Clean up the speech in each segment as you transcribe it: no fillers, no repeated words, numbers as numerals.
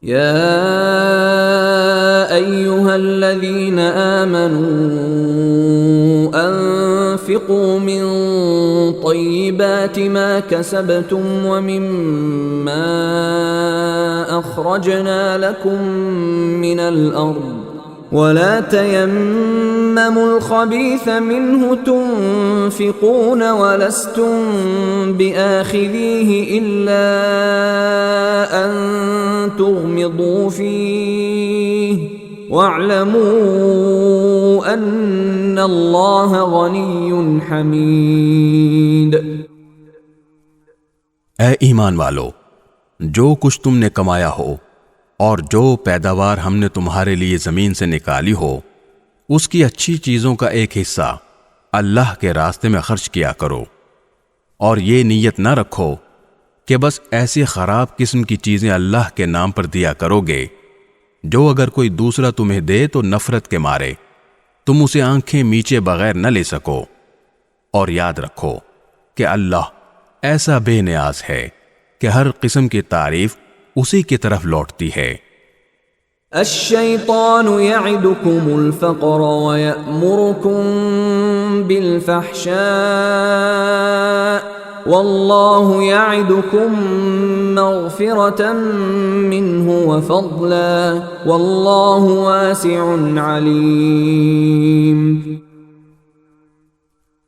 يا أيها الذين آمنوا أنفقوا من طيبات ما كسبتم ومما أخرجنا لكم من الأرض ولا تيمموا الخبيث منه تنفقون ولستم بآخذيه إلا أن تغمضوا فيه واعلموا أن الله غني حميد۔ اے ایمان والو، جو کچھ تم نے کمایا ہو اور جو پیداوار ہم نے تمہارے لیے زمین سے نکالی ہو، اس کی اچھی چیزوں کا ایک حصہ اللہ کے راستے میں خرچ کیا کرو، اور یہ نیت نہ رکھو کہ بس ایسی خراب قسم کی چیزیں اللہ کے نام پر دیا کرو گے جو اگر کوئی دوسرا تمہیں دے تو نفرت کے مارے تم اسے آنکھیں میچے بغیر نہ لے سکو، اور یاد رکھو کہ اللہ ایسا بے نیاز ہے کہ ہر قسم کی تعریف اسی کی طرف لوٹتی ہے۔ الشیطان یعدکم الفقر ویأمرکم بالفحشاء واللہ یعدکم مغفرة منہ وفضلا واللہ واسع علیم۔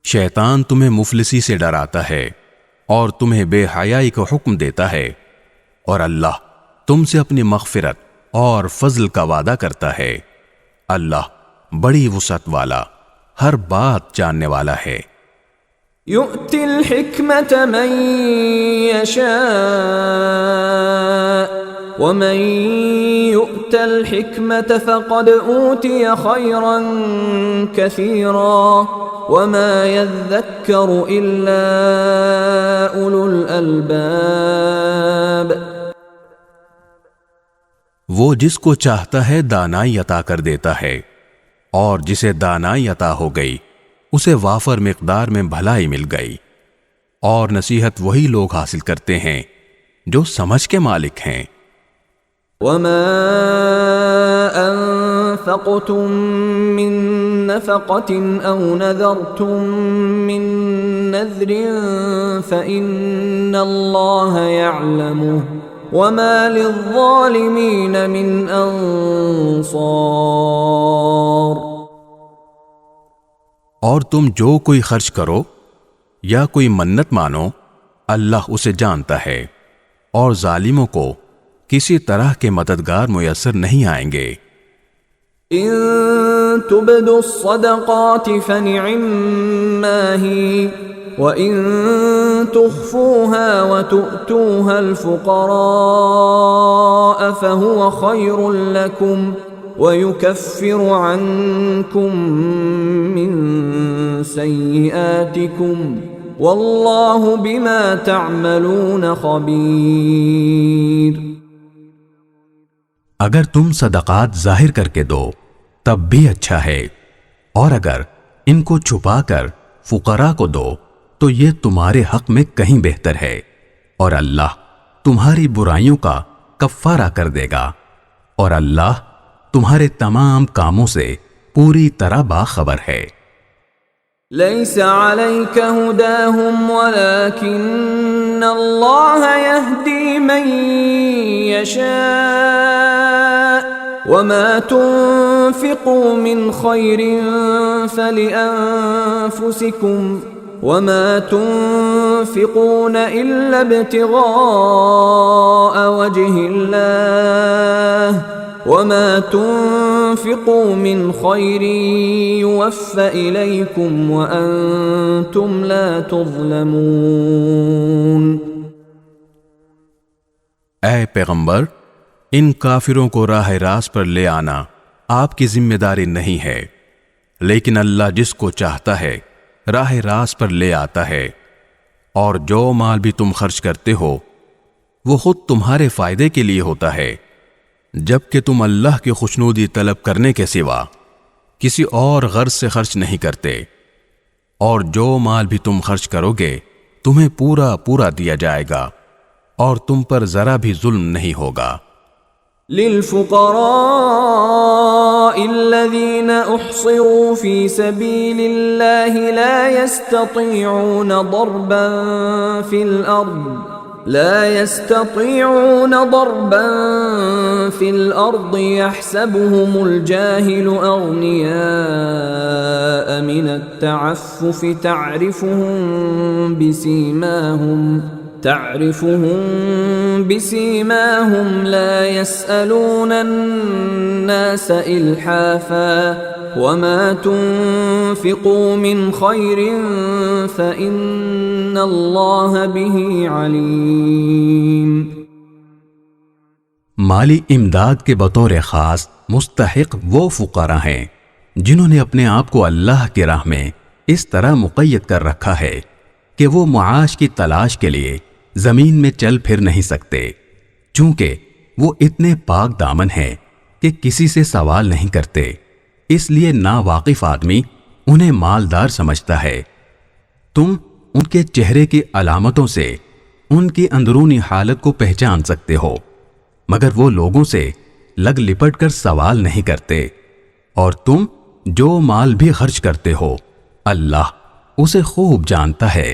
شیطان تمہیں مفلسی سے ڈراتا ہے اور تمہیں بے حیائی کا حکم دیتا ہے، اور اللہ تم سے اپنی مغفرت اور فضل کا وعدہ کرتا ہے۔ اللہ بڑی وسعت والا، ہر بات جاننے والا ہے۔ یؤتی الحکمت من یشاء ومن یؤت الحکمت فقد اوتی خیرا کثیرا وما یذکر الا اولو الالباب۔ وہ جس کو چاہتا ہے دانائی عطا کر دیتا ہے، اور جسے دانائی عطا ہو گئی اسے وافر مقدار میں بھلائی مل گئی، اور نصیحت وہی لوگ حاصل کرتے ہیں جو سمجھ کے مالک ہیں۔ وما انفقتم من نفقة او نذرتم من نذر فإن الله يعلمه وما للظالمين من انصار۔ اور تم جو کوئی خرچ کرو یا کوئی منت مانو، اللہ اسے جانتا ہے، اور ظالموں کو کسی طرح کے مددگار میسر نہیں آئیں گے۔ ان تبدوا الصدقات فنعما هي وَإِن تُخْفُوهَا وَتُؤْتُوهَا الْفُقَرَاءَ فَهُوَ خَيْرٌ لَكُمْ وَيُكَفِّرُ عَنْكُمْ مِنْ سَيِّئَاتِكُمْ وَاللَّهُ بِمَا تَعْمَلُونَ خَبِيرٌ۔ اگر تم صدقات ظاہر کر کے دو تب بھی اچھا ہے، اور اگر ان کو چھپا کر فقراء کو دو تو یہ تمہارے حق میں کہیں بہتر ہے، اور اللہ تمہاری برائیوں کا کفارہ کر دے گا، اور اللہ تمہارے تمام کاموں سے پوری طرح باخبر ہے۔ ليس عليك هداهم ولكن الله يهدي من يشاء وما تنفقوا من خير فلأنفسكم وما تنفقون إلا ابتغاء وجه الله وما تنفقوا من خير يوفى إليكم وأنتم لا تظلمون۔ اے پیغمبر، ان کافروں کو راہ راست پر لے آنا آپ کی ذمہ داری نہیں ہے، لیکن اللہ جس کو چاہتا ہے راہ راست پر لے آتا ہے، اور جو مال بھی تم خرچ کرتے ہو وہ خود تمہارے فائدے کے لیے ہوتا ہے، جبکہ تم اللہ کی خوشنودی طلب کرنے کے سوا کسی اور غرض سے خرچ نہیں کرتے، اور جو مال بھی تم خرچ کرو گے تمہیں پورا پورا دیا جائے گا، اور تم پر ذرا بھی ظلم نہیں ہوگا۔ للفقراء الذين احصروا في سبيل الله لا يستطيعون ضربا في الأرض يحسبهم الجاهل أغنياء من التعفف تعرفهم بسيماهم لا يسألون الناس إلحافا وما تنفقوا من خير فإن الله به عليم۔ مالی امداد کے بطور خاص مستحق وہ فقراء ہیں جنہوں نے اپنے آپ کو اللہ کی راہ میں اس طرح مقید کر رکھا ہے کہ وہ معاش کی تلاش کے لیے زمین میں چل پھر نہیں سکتے، چونکہ وہ اتنے پاک دامن ہیں کہ کسی سے سوال نہیں کرتے، اس لیے ناواقف آدمی انہیں مالدار سمجھتا ہے۔ تم ان کے چہرے کی علامتوں سے ان کی اندرونی حالت کو پہچان سکتے ہو، مگر وہ لوگوں سے لگ لپٹ کر سوال نہیں کرتے، اور تم جو مال بھی خرچ کرتے ہو اللہ اسے خوب جانتا ہے۔